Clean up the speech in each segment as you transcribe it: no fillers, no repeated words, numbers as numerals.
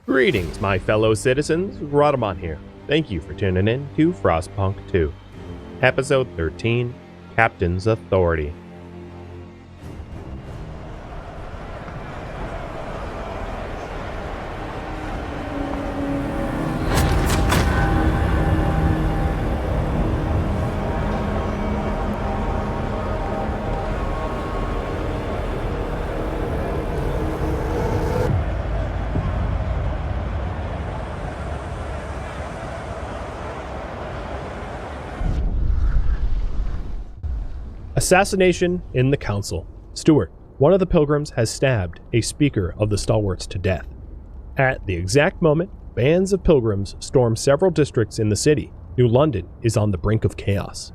Greetings, my fellow citizens. Rhadamant here. Thank you for tuning in to Frostpunk 2, Episode 13, Captain's Authority. Assassination in the Council. Stuart, one of the pilgrims, has stabbed a speaker of the stalwarts to death. At the exact moment, bands of pilgrims storm several districts in the city. New London is on the brink of chaos.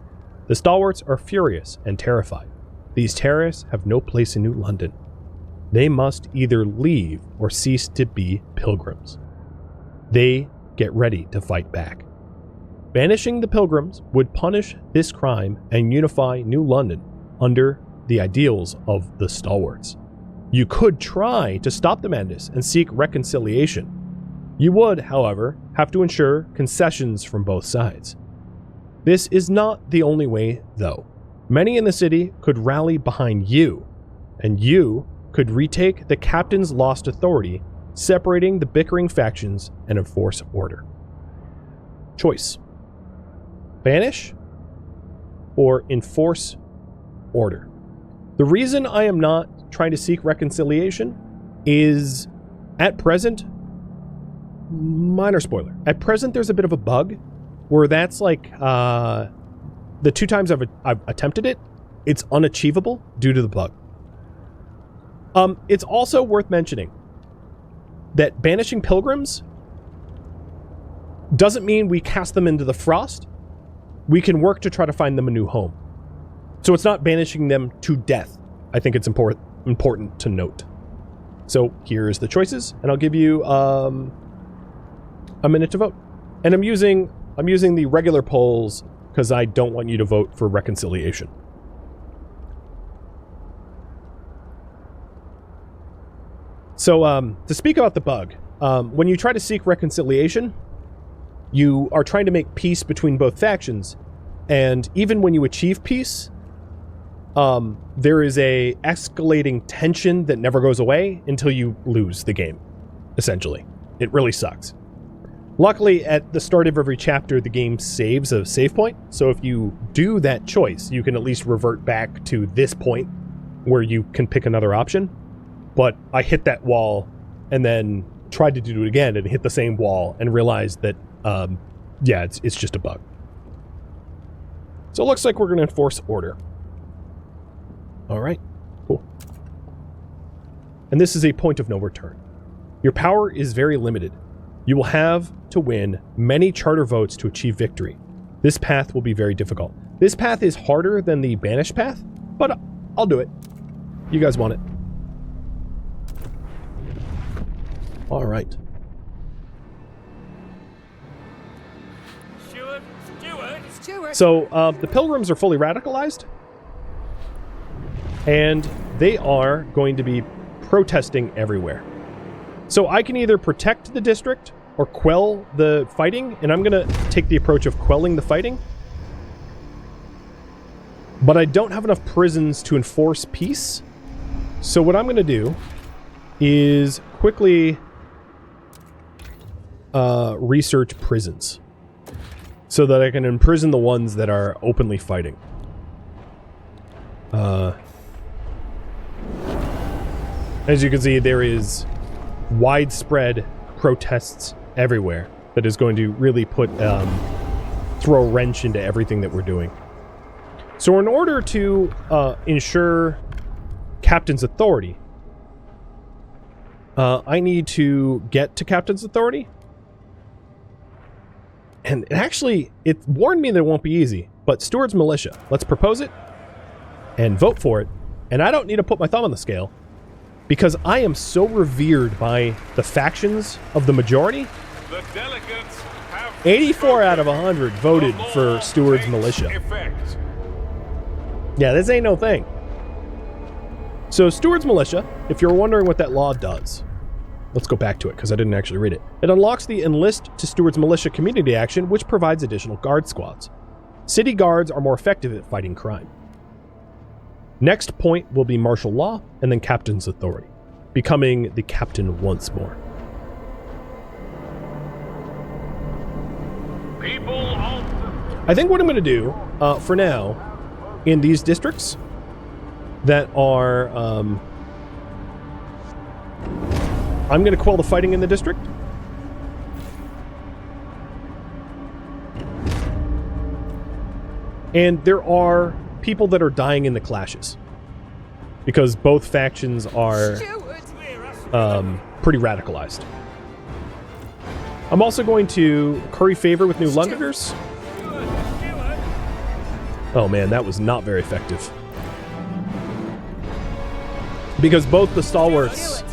The stalwarts are furious and terrified. These terrorists have no place in New London. They must either leave or cease to be pilgrims. They get ready to fight back. Banishing the pilgrims would punish this crime and unify New London under the ideals of the stalwarts. You could try to stop the madness and seek reconciliation. You would, however, have to ensure concessions from both sides. This is not the only way, though. Many in the city could rally behind you, and you could retake the captain's lost authority, separating the bickering factions and enforce order. Choice: banish or enforce order. The reason I am not trying to seek reconciliation is, at present, minor spoiler, at present there's a bit of a bug where that's like the two times I've attempted it, it's unachievable due to the bug. It's also worth mentioning that banishing pilgrims doesn't mean we cast them into the frost. We can work to try to find them a new home. So it's not banishing them to death. I think it's important to note. So here's the choices, and I'll give you a minute to vote. And I'm using the regular polls because I don't want you to vote for reconciliation. So to speak about the bug, when you try to seek reconciliation, you are trying to make peace between both factions, and even when you achieve peace, there is a escalating tension that never goes away until you lose the game, essentially. It really sucks. Luckily, at the start of every chapter, the game saves a save point, so if you do that choice, you can at least revert back to this point where you can pick another option. But I hit that wall and then tried to do it again and hit the same wall and realized that yeah, it's just a bug. So it looks like we're going to enforce order. All right, cool. And this is a point of no return. Your power is very limited. You will have to win many charter votes to achieve victory. This path will be very difficult. This path is harder than the banished path, but I'll do it. You guys want it. All right. So, the pilgrims are fully radicalized, and they are going to be protesting everywhere. So I can either protect the district or quell the fighting, and I'm going to take the approach of quelling the fighting. But I don't have enough prisons to enforce peace. So what I'm going to do is quickly research prisons, so that I can imprison the ones that are openly fighting. As you can see, there is widespread protests everywhere that is going to really throw a wrench into everything that we're doing. So in order to ensure Captain's Authority, I need to get to Captain's Authority. And it warned me that it won't be easy, but Stuart's Militia. Let's propose it and vote for it. And I don't need to put my thumb on the scale because I am so revered by the factions of the majority. The delegates have 84 out of 100 voted for Stuart's Militia. Effect. Yeah, this ain't no thing. So Stuart's Militia, if you're wondering what that law does, Let's go back to it because I didn't actually read it. It unlocks the Enlist to Stewart's Militia community action, which provides additional guard squads. City guards are more effective at fighting crime. Next point will be martial law and then captain's authority, becoming the captain once more. I think what I'm going to do for now in these districts that are... I'm going to quell the fighting in the district. And there are people that are dying in the clashes because both factions are pretty radicalized. I'm also going to curry favor with New Londoners. Oh man, that was not very effective. Because both the stalwarts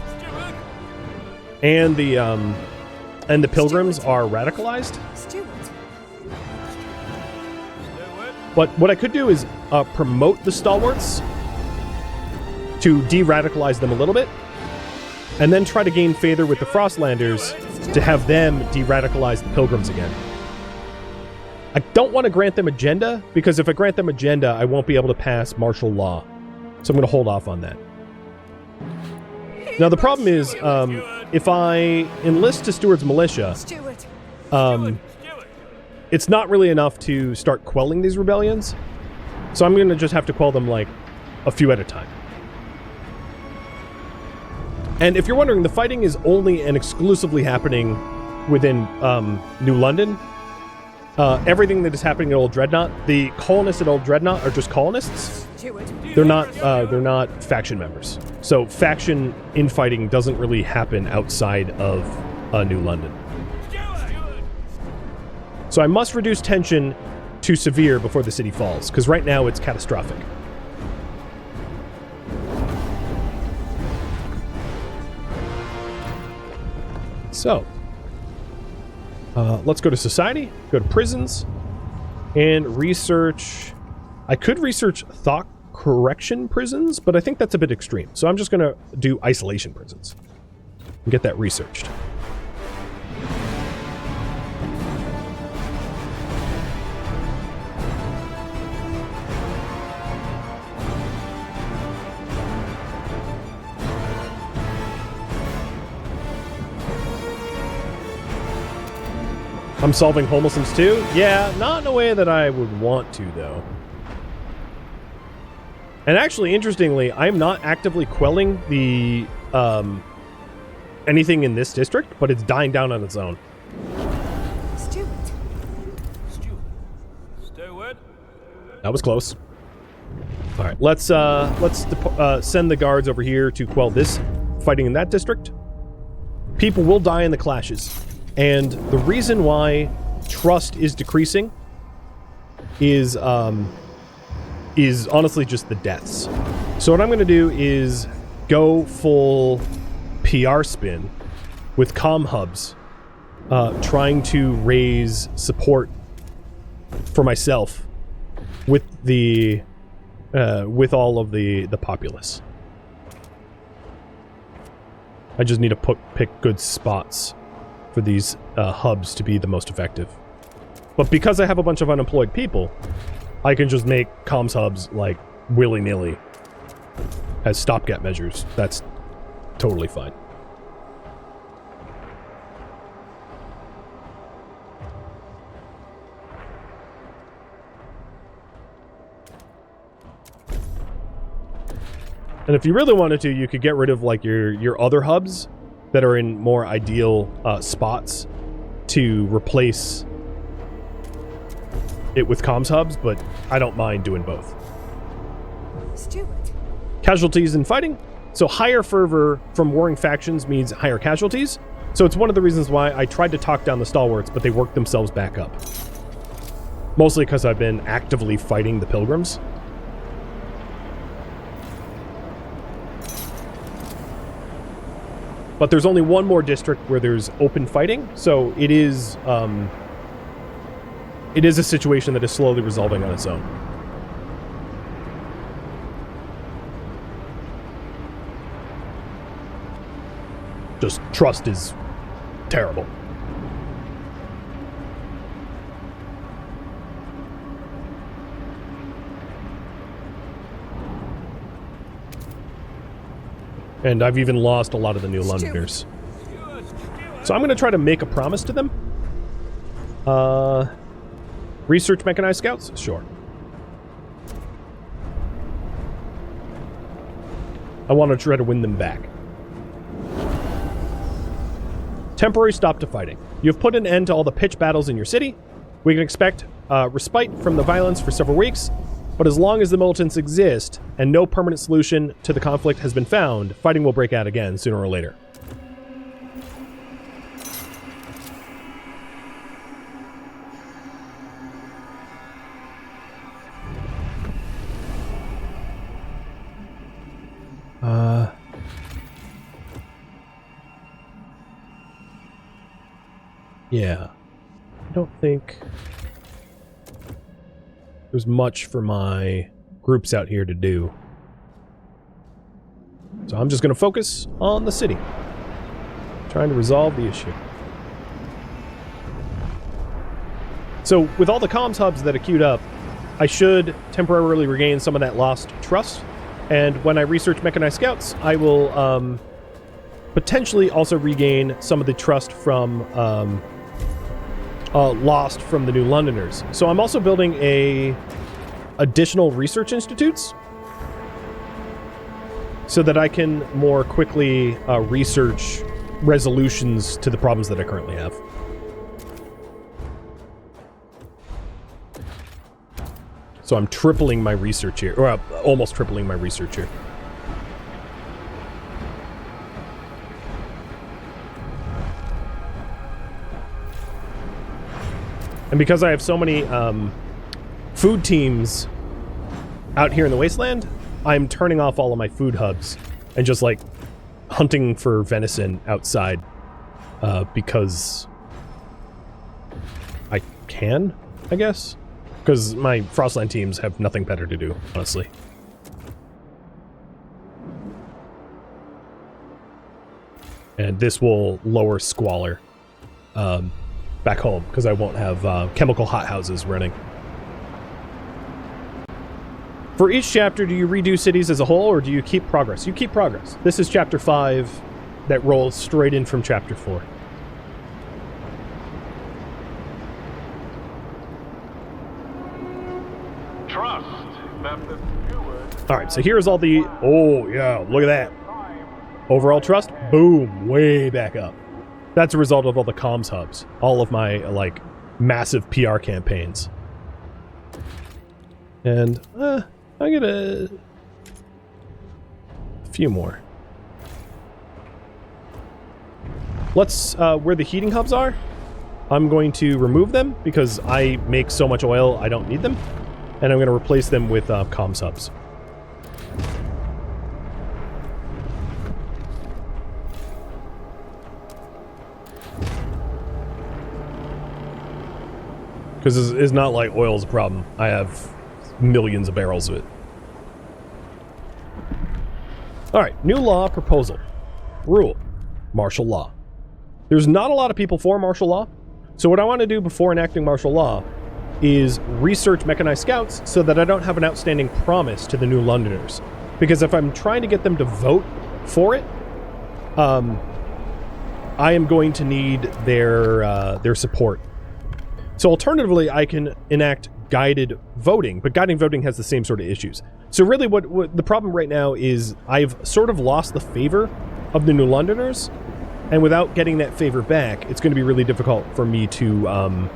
and the pilgrims are radicalized. But what I could do is promote the stalwarts to de-radicalize them a little bit, and then try to gain favor with the Frostlanders to have them de-radicalize the pilgrims again. I don't want to grant them agenda, because if I grant them agenda, I won't be able to pass martial law. So I'm going to hold off on that. Now the problem is, if I enlist to Stewart's militia, it's not really enough to start quelling these rebellions. So I'm going to just have to quell them like a few at a time. And if you're wondering, the fighting is only and exclusively happening within New London. Everything that is happening at Old Dreadnought, the colonists at Old Dreadnought are just colonists. They're not faction members. So faction infighting doesn't really happen outside of New London. So I must reduce tension to severe before the city falls, because right now it's catastrophic. So, let's go to society, go to prisons, and research. I could research thought correction prisons, but I think that's a bit extreme. So I'm just going to do isolation prisons and get that researched. I'm solving homelessness too? Yeah, not in a way that I would want to, though. And actually, interestingly, I'm not actively quelling the anything in this district, but it's dying down on its own. Steward. That was close. All right, let's send the guards over here to quell this fighting in that district. People will die in the clashes. And the reason why trust is decreasing is honestly just the deaths. So what I'm going to do is go full PR spin with comm hubs, trying to raise support for myself with the with all of the populace. I just need to pick good spots for these hubs to be the most effective. But because I have a bunch of unemployed people, I can just make comms hubs like willy-nilly as stopgap measures. That's totally fine. And if you really wanted to, you could get rid of like your other hubs that are in more ideal spots to replace it with comms hubs, but I don't mind doing both. Steward. Casualties in fighting. So higher fervor from warring factions means higher casualties. So it's one of the reasons why I tried to talk down the stalwarts, but they worked themselves back up. Mostly because I've been actively fighting the pilgrims. But there's only one more district where there's open fighting, so it is a situation that is slowly resolving on its own. Just trust is terrible. And I've even lost a lot of the New Londoners. So I'm going to try to make a promise to them. Research mechanized scouts? Sure. I want to try to win them back. Temporary stop to fighting. You have put an end to all the pitched battles in your city. We can expect respite from the violence for several weeks, but as long as the militants exist and no permanent solution to the conflict has been found, fighting will break out again sooner or later. Yeah. I don't think there's much for my groups out here to do. So I'm just going to focus on the city. Trying to resolve the issue. So with all the comms hubs that are queued up, I should temporarily regain some of that lost trust. And when I research mechanized scouts, I will potentially also regain some of the trust from lost from the New Londoners. So I'm also building additional research institutes so that I can more quickly research resolutions to the problems that I currently have. So I'm tripling my research here, or almost tripling my research here. And because I have so many food teams out here in the wasteland, I'm turning off all of my food hubs and just like hunting for venison outside because I can, I guess. Because my Frostland teams have nothing better to do, honestly. And this will lower squalor back home, because I won't have chemical hothouses running. For each chapter, do you redo cities as a whole, or do you keep progress? You keep progress. This is Chapter 5 that rolls straight in from Chapter 4. Alright, so here's all the... Oh, yeah, look at that. Overall trust, boom, way back up. That's a result of all the comms hubs. All of my, like, massive PR campaigns. And, I get a few more. Let's, where the heating hubs are, I'm going to remove them because I make so much oil I don't need them. And I'm going to replace them with comms hubs. Because it's not like oil is a problem. I have millions of barrels of it. Alright, new law proposal. Rule. Martial law. There's not a lot of people for martial law. So what I want to do before enacting martial law is research mechanized scouts so that I don't have an outstanding promise to the New Londoners. Because if I'm trying to get them to vote for it, I am going to need their support. So alternatively, I can enact guided voting, but guided voting has the same sort of issues. So really what the problem right now is I've sort of lost the favor of the New Londoners, and without getting that favor back, it's going to be really difficult for me to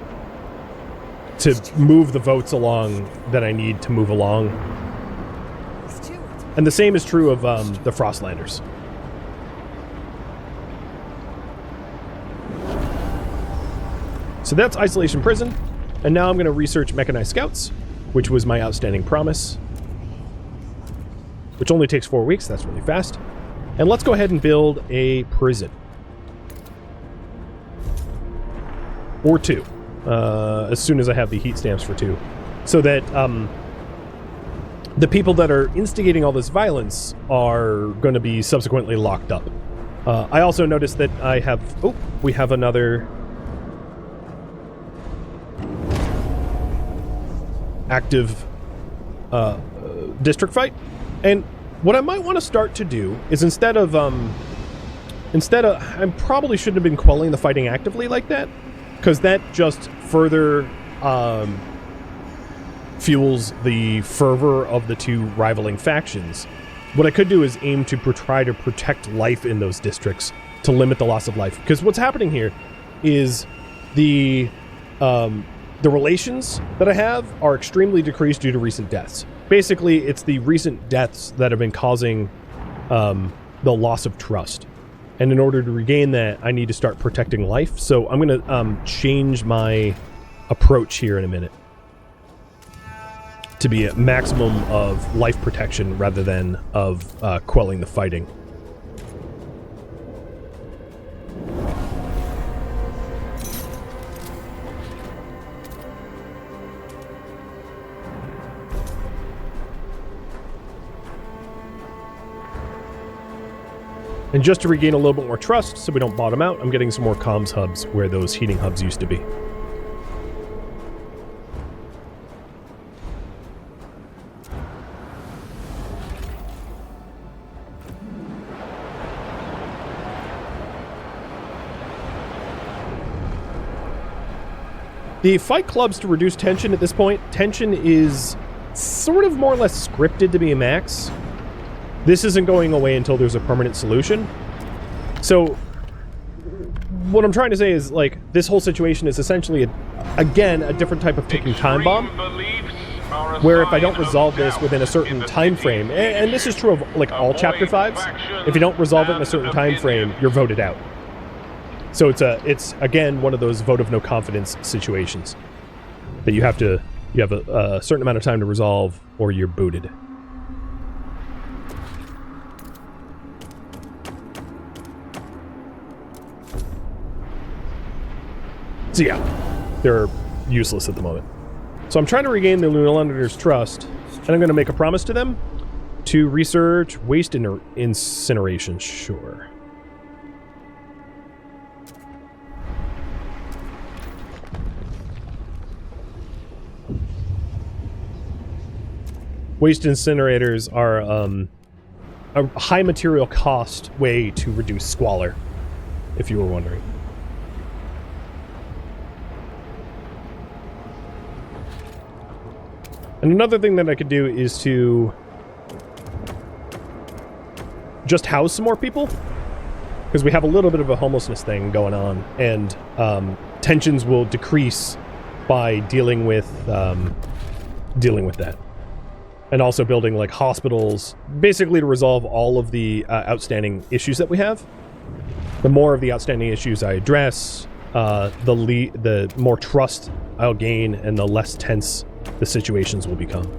move the votes along that I need to move along. And the same is true of the Frostlanders. So that's Isolation Prison, and now I'm going to research Mechanized Scouts, which was my outstanding promise, which only takes 4 weeks. That's really fast. And let's go ahead and build a prison. Or 2. As soon as I have the heat stamps for 2. So that the people that are instigating all this violence are going to be subsequently locked up. I also noticed that I have... Oh, we have another... active district fight. And what I might want to start to do is instead of I probably shouldn't have been quelling the fighting actively like that, because that just further fuels the fervor of the two rivaling factions. What I could do is aim to try to protect life in those districts to limit the loss of life, because what's happening here is the relations that I have are extremely decreased due to recent deaths. Basically, it's the recent deaths that have been causing the loss of trust. And in order to regain that, I need to start protecting life. So I'm going to change my approach here in a minute to be a maximum of life protection rather than of quelling the fighting. And just to regain a little bit more trust so we don't bottom out, I'm getting some more comms hubs where those heating hubs used to be. The fight clubs to reduce tension at this point. Tension is sort of more or less scripted to be a max. This isn't going away until there's a permanent solution. So what I'm trying to say is, like, this whole situation is essentially, again, a different type of ticking time bomb, where if I don't resolve this within a certain time frame, and this is true of, like, all Chapter 5s, if you don't resolve it in a certain time frame, you're voted out. So it's again, one of those vote of no confidence situations that you have a certain amount of time to resolve, or you're booted. So yeah, they're useless at the moment. So I'm trying to regain the Lunar Londoners' trust, and I'm going to make a promise to them to research waste incineration. Sure. Waste incinerators are a high material cost way to reduce squalor, if you were wondering. And another thing that I could do is to just house some more people, because we have a little bit of a homelessness thing going on, and tensions will decrease by dealing with that. And also building, like, hospitals, basically to resolve all of the outstanding issues that we have. The more of the outstanding issues I address, the more trust I'll gain, and the less tense the situations will become.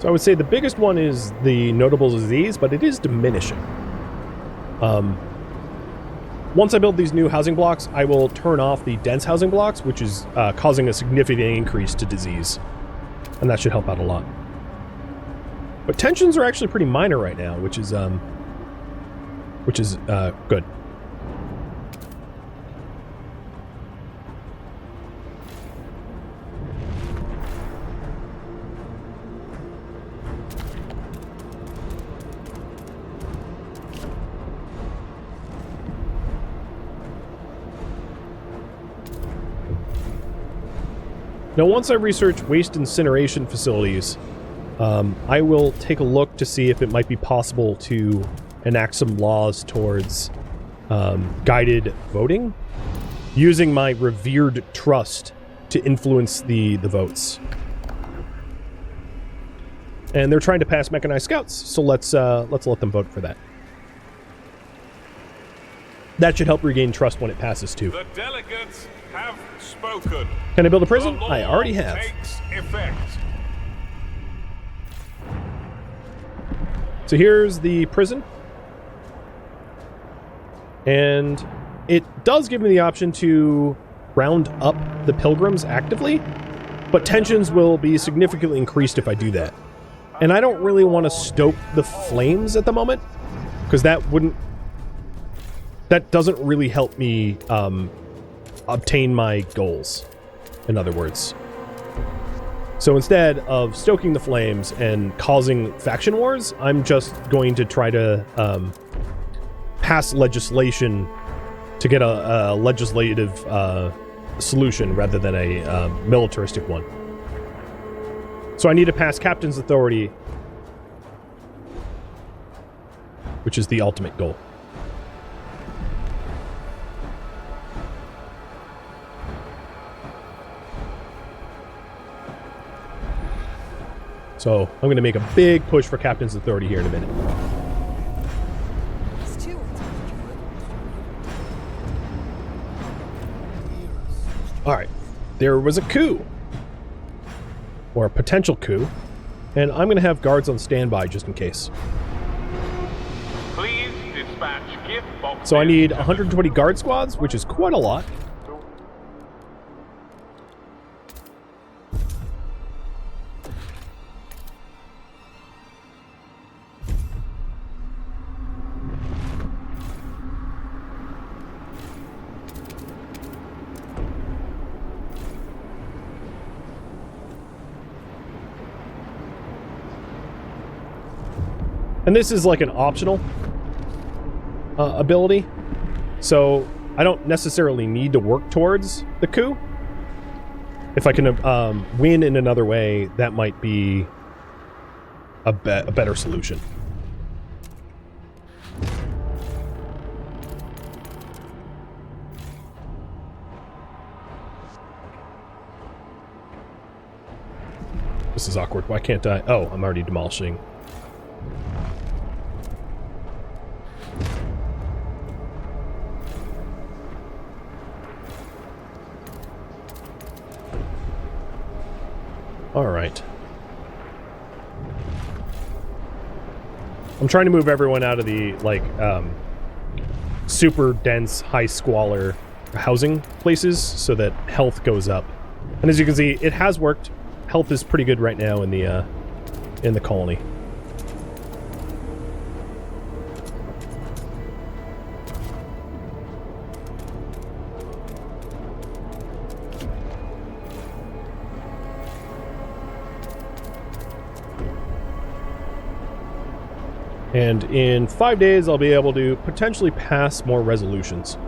So I would say the biggest one is the notable disease, but it is diminishing. Once I build these new housing blocks, I will turn off the dense housing blocks, which is causing a significant increase to disease. And that should help out a lot. But tensions are actually pretty minor right now, which is good. Now, once I research waste incineration facilities, I will take a look to see if it might be possible to enact some laws towards guided voting, using my revered trust to influence the votes. And they're trying to pass mechanized scouts, so let's let them vote for that. That should help regain trust when it passes too. The delegates have spoken. Can I build a prison? The law I already have. takes effect. So here's the prison. And it does give me the option to round up the pilgrims actively, but tensions will be significantly increased if I do that. And I don't really want to stoke the flames at the moment, because that doesn't really help me obtain my goals, in other words. So instead of stoking the flames and causing faction wars, I'm just going to try to pass legislation to get a legislative solution rather than a militaristic one. So I need to pass Captain's Authority, which is the ultimate goal. So I'm going to make a big push for Captain's Authority here in a minute. Stewart. All right, there was a coup, or a potential coup, and I'm going to have guards on standby just in case. Please dispatch gift boxes. So I need 120 guard squads, which is quite a lot. And this is like an optional ability, so I don't necessarily need to work towards the coup. If I can win in another way, that might be a better solution. This is awkward. Why can't I? Oh, I'm already demolishing. All right. I'm trying to move everyone out of the, like, super dense, high squalor housing places so that health goes up. And as you can see, it has worked. Health is pretty good right now in the colony. And in 5 days, I'll be able to potentially pass more resolutions.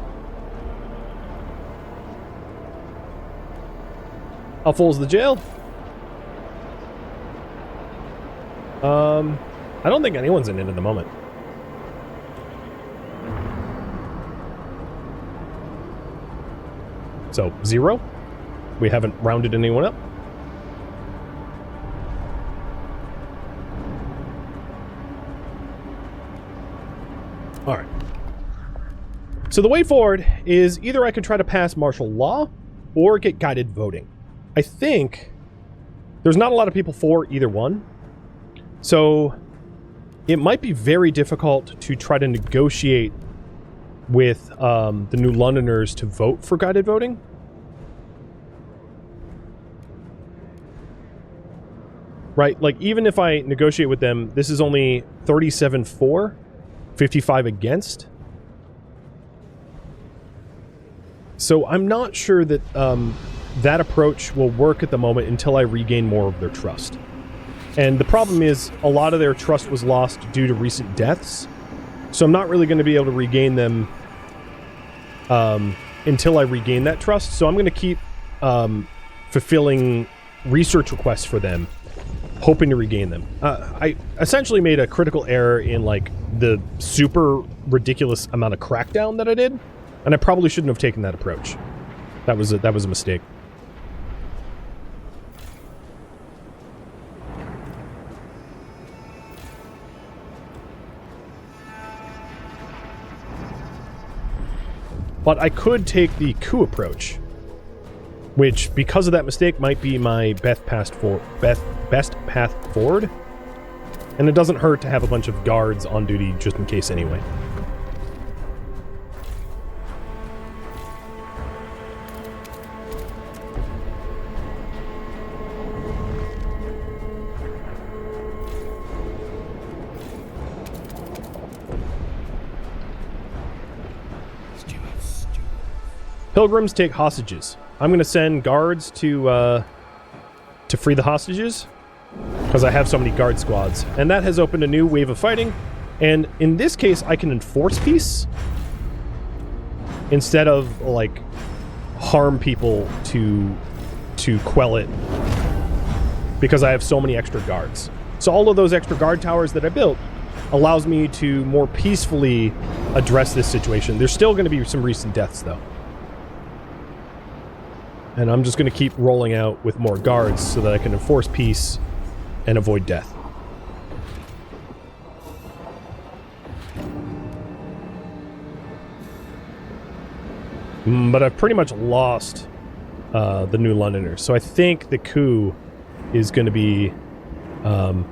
How full is the jail? I don't think anyone's in it at the moment. So, 0. We haven't rounded anyone up. All right. So the way forward is either I could try to pass martial law or get guided voting. I think there's not a lot of people for either one. So it might be very difficult to try to negotiate with the New Londoners to vote for guided voting. Right? Like, even if I negotiate with them, this is only 37 for, 55 against. So I'm not sure that that approach will work at the moment until I regain more of their trust. And the problem is, a lot of their trust was lost due to recent deaths. So I'm not really going to be able to regain them until I regain that trust. So I'm going to keep fulfilling research requests for them, hoping to regain them. I essentially made a critical error in, like, the super ridiculous amount of crackdown that I did, and I probably shouldn't have taken that approach. That was a mistake. But I could take the coup approach, which, because of that mistake, might be my best path forward. And it doesn't hurt to have a bunch of guards on duty just in case anyway. Pilgrims take hostages. I'm going to send guards to free the hostages, because I have so many guard squads. And that has opened a new wave of fighting. And in this case, I can enforce peace instead of, like, harm people to quell it, because I have so many extra guards. So all of those extra guard towers that I built allows me to more peacefully address this situation. There's still going to be some recent deaths, though. And I'm just going to keep rolling out with more guards so that I can enforce peace and avoid death. But I've pretty much lost the New Londoners. So I think the coup is going to be the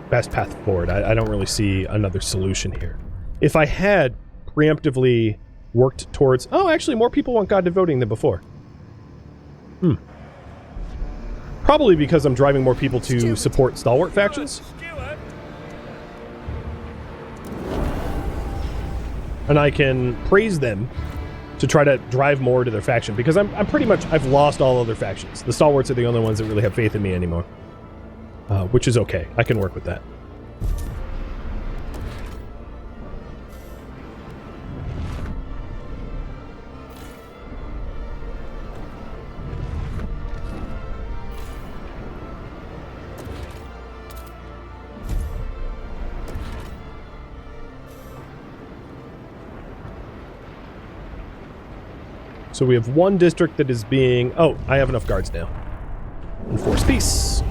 best path forward. I don't really see another solution here. If I had preemptively worked towards... Oh, actually, more people want God to voting than before. Probably because I'm driving more people to support stalwart factions. And I can praise them to try to drive more to their faction, because I'm pretty much... I've lost all other factions. The stalwarts are the only ones that really have faith in me anymore. Which is okay. I can work with that. So we have one district that is being... Oh, I have enough guards now. Enforce peace.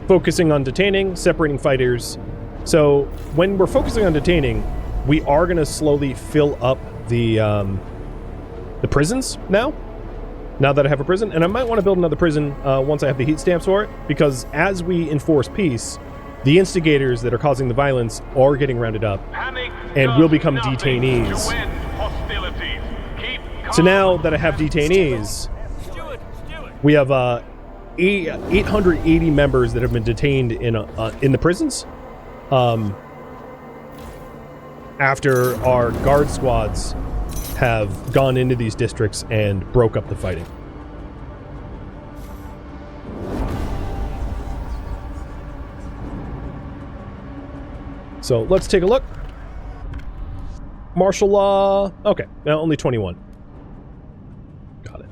Focusing on detaining, separating fighters. So when we're focusing on detaining, we are going to slowly fill up the prisons now that I have a prison. And I might want to build another prison once I have the heat stamps for it, because as we enforce peace, the instigators that are causing the violence are getting rounded up and will become detainees. So now that I have detainees, we have 880 members that have been detained in the prisons after our guard squads have gone into these districts and broke up the fighting. So let's take a look. Martial law. Okay, now only 21. Got it.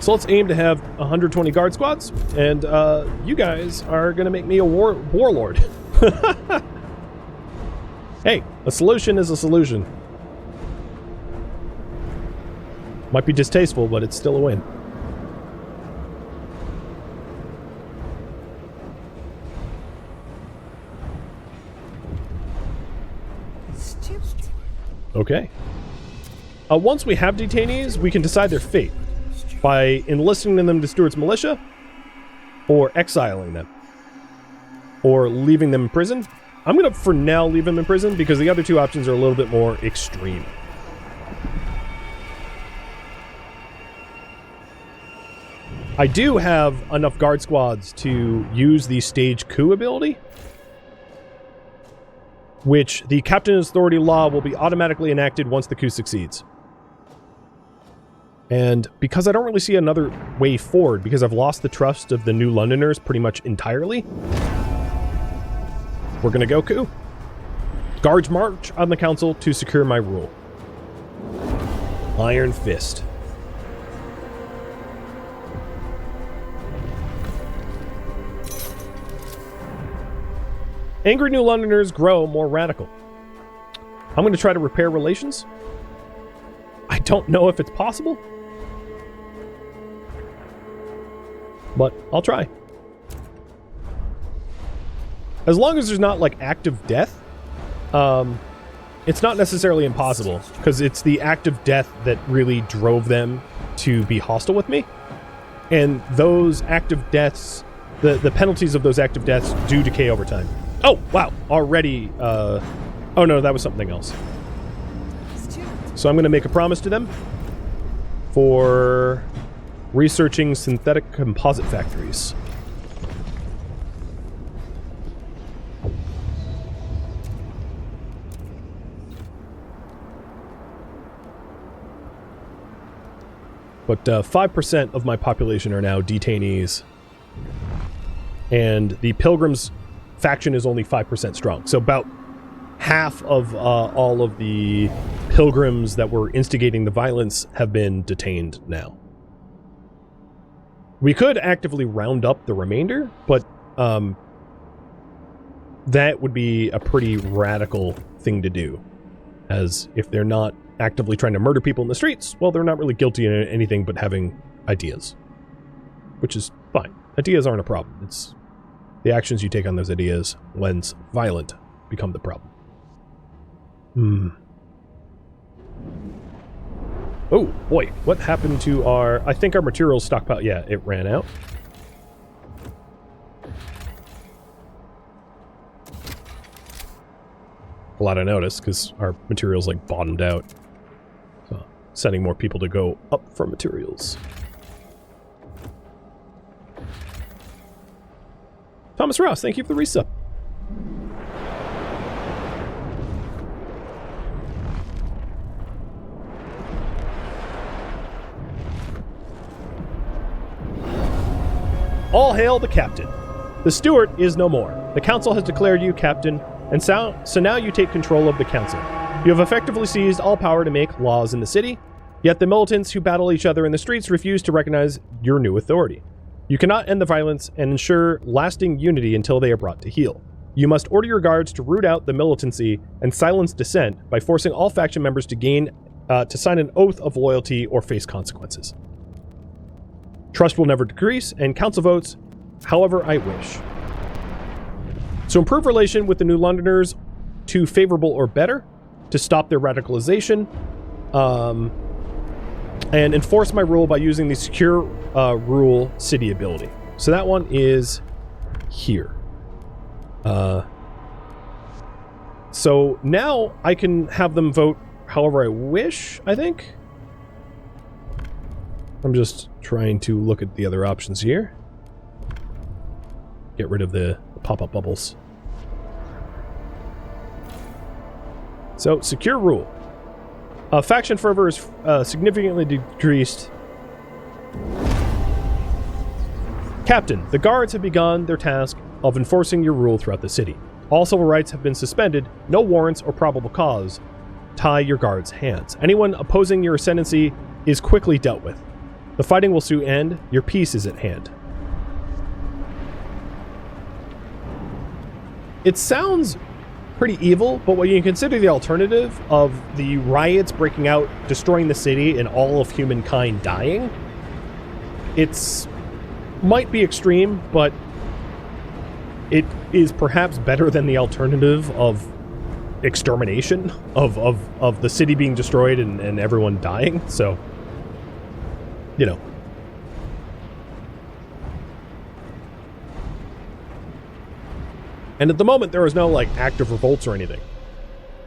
So let's aim to have 120 guard squads, and you guys are going to make me a warlord. Hey, a solution is a solution. Might be distasteful, but it's still a win. Okay. Once we have detainees, we can decide their fate by enlisting them to Stuart's militia, or exiling them, or leaving them in prison. I'm going to, for now, leave them in prison, because the other two options are a little bit more extreme. I do have enough guard squads to use the stage coup ability, which the Captain's Authority law will be automatically enacted once the coup succeeds. And because I don't really see another way forward, because I've lost the trust of the New Londoners pretty much entirely, we're going to go coup. Guards march on the council to secure my rule. Iron Fist. Angry New Londoners grow more radical. I'm going to try to repair relations. I don't know if it's possible, but I'll try. As long as there's not, like, active death, it's not necessarily impossible, because it's the active death that really drove them to be hostile with me. And those active deaths, the penalties of those active deaths do decay over time. Oh, wow. Already, oh no, that was something else. So I'm going to make a promise to them for researching synthetic composite factories. But 5% of my population are now detainees. And the Pilgrims faction is only 5% strong. So about half of all of the Pilgrims that were instigating the violence have been detained now. We could actively round up the remainder, but that would be a pretty radical thing to do. As if they're not actively trying to murder people in the streets, well, they're not really guilty of anything but having ideas. Which is fine. Ideas aren't a problem. It's the actions you take on those ideas, when violent, become the problem. Oh, boy. What happened to our... I think our materials stockpile... Yeah, it ran out. Glad I noticed, because our materials, like, bottomed out. So, sending more people to go up for materials. Thomas Ross, thank you for the resub. All hail the captain. The steward is no more. The council has declared you captain, and so now you take control of the council. You have effectively seized all power to make laws in the city, yet the militants who battle each other in the streets refuse to recognize your new authority. You cannot end the violence and ensure lasting unity until they are brought to heel. You must order your guards to root out the militancy and silence dissent by forcing all faction members to sign an oath of loyalty or face consequences. Trust will never decrease, and council votes however I wish. So improve relation with the New Londoners to favorable or better, to stop their radicalization, and enforce my rule by using the secure rule city ability. So that one is here. So now I can have them vote however I wish, I think. I'm just trying to look at the other options here. Get rid of the pop-up bubbles. So, secure rule. Faction fervor is significantly decreased. Captain, the guards have begun their task of enforcing your rule throughout the city. All civil rights have been suspended. No warrants or probable cause tie your guards' hands. Anyone opposing your ascendancy is quickly dealt with. The fighting will soon end. Your peace is at hand. It sounds pretty evil, but when you consider the alternative of the riots breaking out, destroying the city, and all of humankind dying, it's might be extreme, but it is perhaps better than the alternative of extermination, of the city being destroyed and everyone dying. So, you know. And at the moment, there is no, like, active revolts or anything.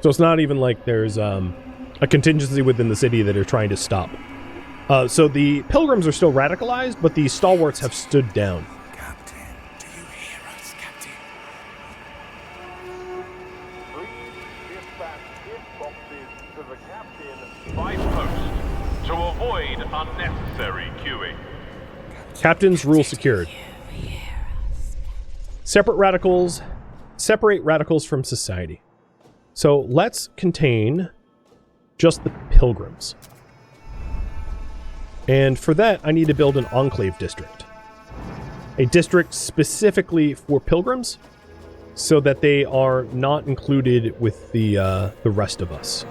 So it's not even like there's a contingency within the city that are trying to stop. So the Pilgrims are still radicalized, but the stalwarts have stood down. Captain, do you hear us, Captain? Please dispatch gift boxes to the captain by post to avoid unnecessary queuing. Captain's rule secured. Separate radicals from society. So let's contain just the Pilgrims. And for that, I need to build an enclave district. A district specifically for Pilgrims, so that they are not included with the rest of us.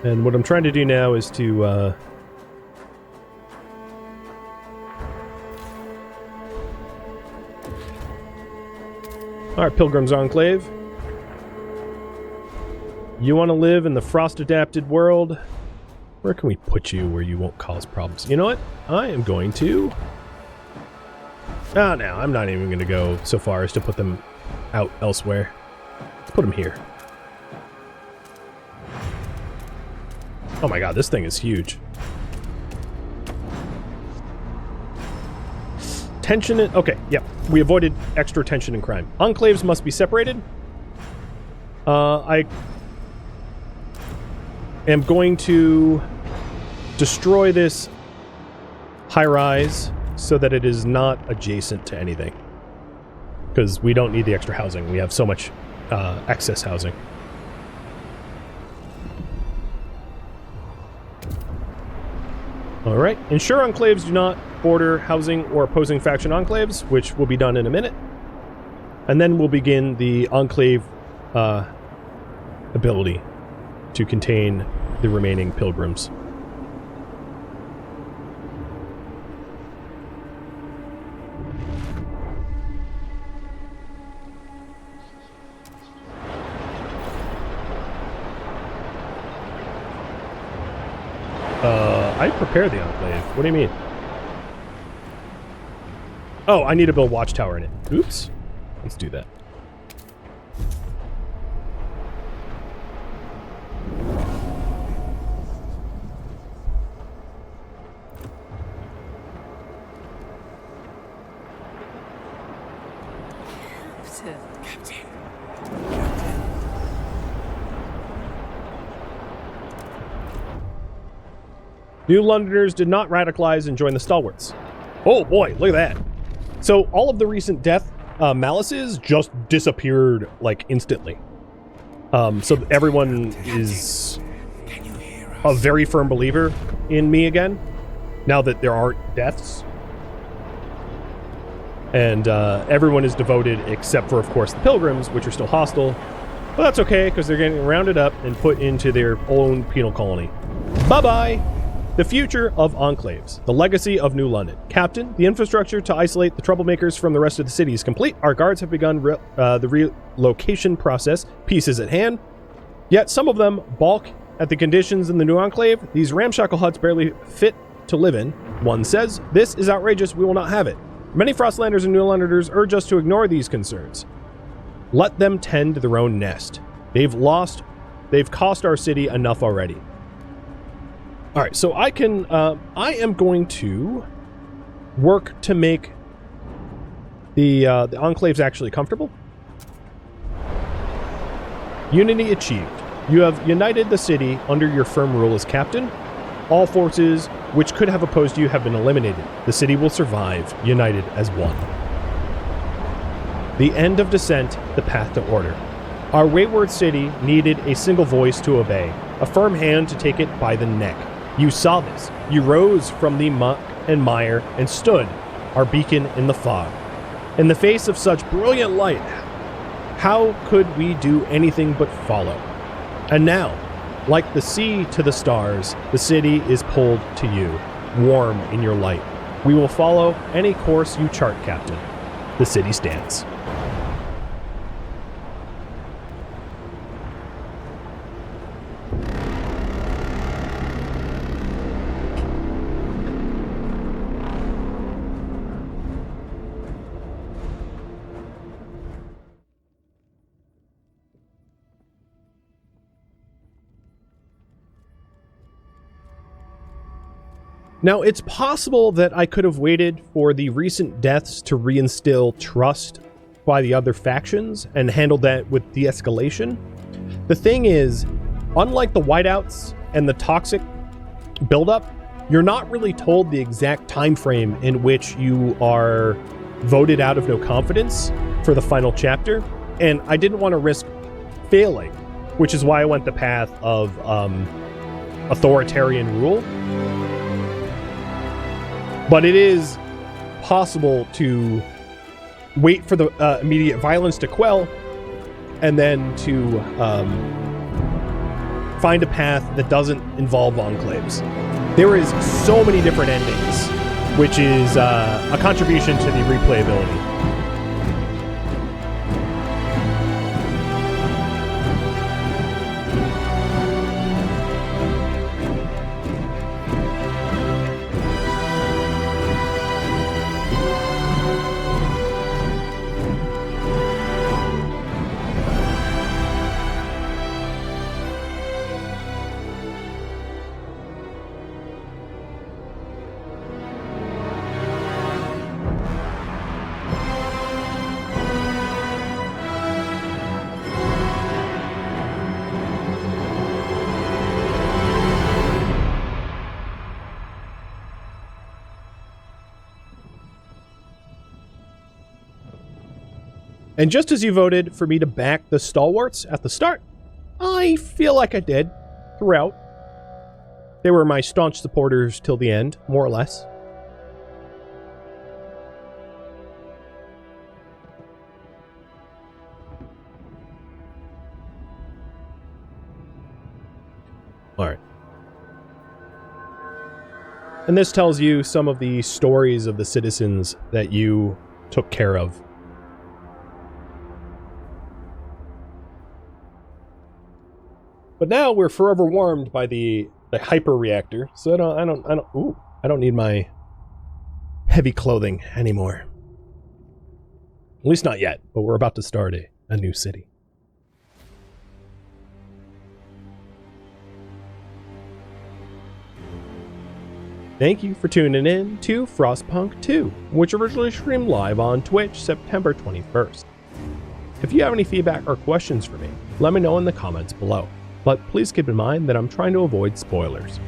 And what I'm trying to do now is to Alright, Pilgrim's Enclave. You want to live in the frost-adapted world? Where can we put you where you won't cause problems? You know what? I am going to... Oh, no, I'm not even going to go so far as to put them out elsewhere. Let's put them here. Oh my god, this thing is huge. Tension and... Okay, yeah. We avoided extra tension and crime. Enclaves must be separated. I am going to destroy this high-rise so that it is not adjacent to anything. Because we don't need the extra housing. We have so much excess housing. Alright. Ensure enclaves do not border housing or opposing faction enclaves, which will be done in a minute. And then we'll begin the enclave ability to contain the remaining pilgrims. I prepared the enclave. What do you mean? Oh, I need to build a watchtower in it. Oops. Let's do that. Captain. New Londoners did not radicalize and join the Stalwarts. Oh boy, look at that. So all of the recent death malices just disappeared like instantly. So everyone is a very firm believer in me again, now that there aren't deaths. And everyone is devoted except for, of course, the Pilgrims, which are still hostile. But that's okay, because they're getting rounded up and put into their own penal colony. Bye-bye! The future of enclaves. The legacy of New London. Captain, the infrastructure to isolate the troublemakers from the rest of the city is complete. Our guards have begun the relocation process. Peace is at hand. Yet some of them balk at the conditions in the new enclave. These ramshackle huts barely fit to live in. One says, "This is outrageous. We will not have it." Many Frostlanders and New Londoners urge us to ignore these concerns. Let them tend to their own nest. They've cost our city enough already. Alright, so I am going to work to make the enclaves actually comfortable. Unity achieved. You have united the city under your firm rule as captain. All forces which could have opposed you have been eliminated. The city will survive, united as one. The end of dissent, the path to order. Our wayward city needed a single voice to obey, a firm hand to take it by the neck. You saw this. You rose from the muck and mire and stood, our beacon in the fog. In the face of such brilliant light, how could we do anything but follow? And now, like the sea to the stars, the city is pulled to you, warm in your light. We will follow any course you chart, Captain. The city stands. Now, it's possible that I could have waited for the recent deaths to reinstill trust by the other factions and handled that with de-escalation. The thing is, unlike the whiteouts and the toxic buildup, you're not really told the exact time frame in which you are voted out of no confidence for the final chapter, and I didn't want to risk failing, which is why I went the path of authoritarian rule. But it is possible to wait for the immediate violence to quell and then to find a path that doesn't involve enclaves. There is so many different endings, which is a contribution to the replayability. And just as you voted for me to back the stalwarts at the start, I feel like I did throughout. They were my staunch supporters till the end, more or less. Alright. And this tells you some of the stories of the citizens that you took care of. But now we're forever warmed by the hyper reactor, so I don't need my heavy clothing anymore. At least not yet, but we're about to start a new city. Thank you for tuning in to Frostpunk 2, which originally streamed live on Twitch September 21st. If you have any feedback or questions for me, let me know in the comments below, but please keep in mind that I'm trying to avoid spoilers.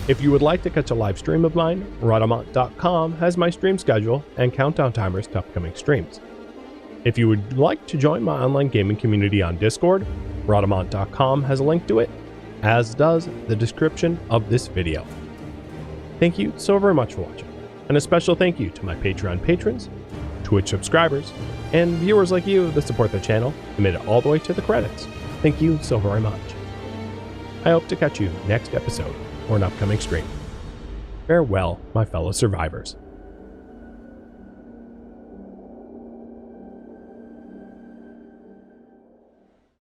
If you would like to catch a live stream of mine, Rhadamant.com has my stream schedule and countdown timers to upcoming streams. If you would like to join my online gaming community on Discord, Rhadamant.com has a link to it, as does the description of this video. Thank you so very much for watching, and a special thank you to my Patreon patrons, Twitch subscribers, and viewers like you that support the channel and made it all the way to the credits. Thank you so very much. I hope to catch you next episode or an upcoming stream. Farewell, my fellow survivors.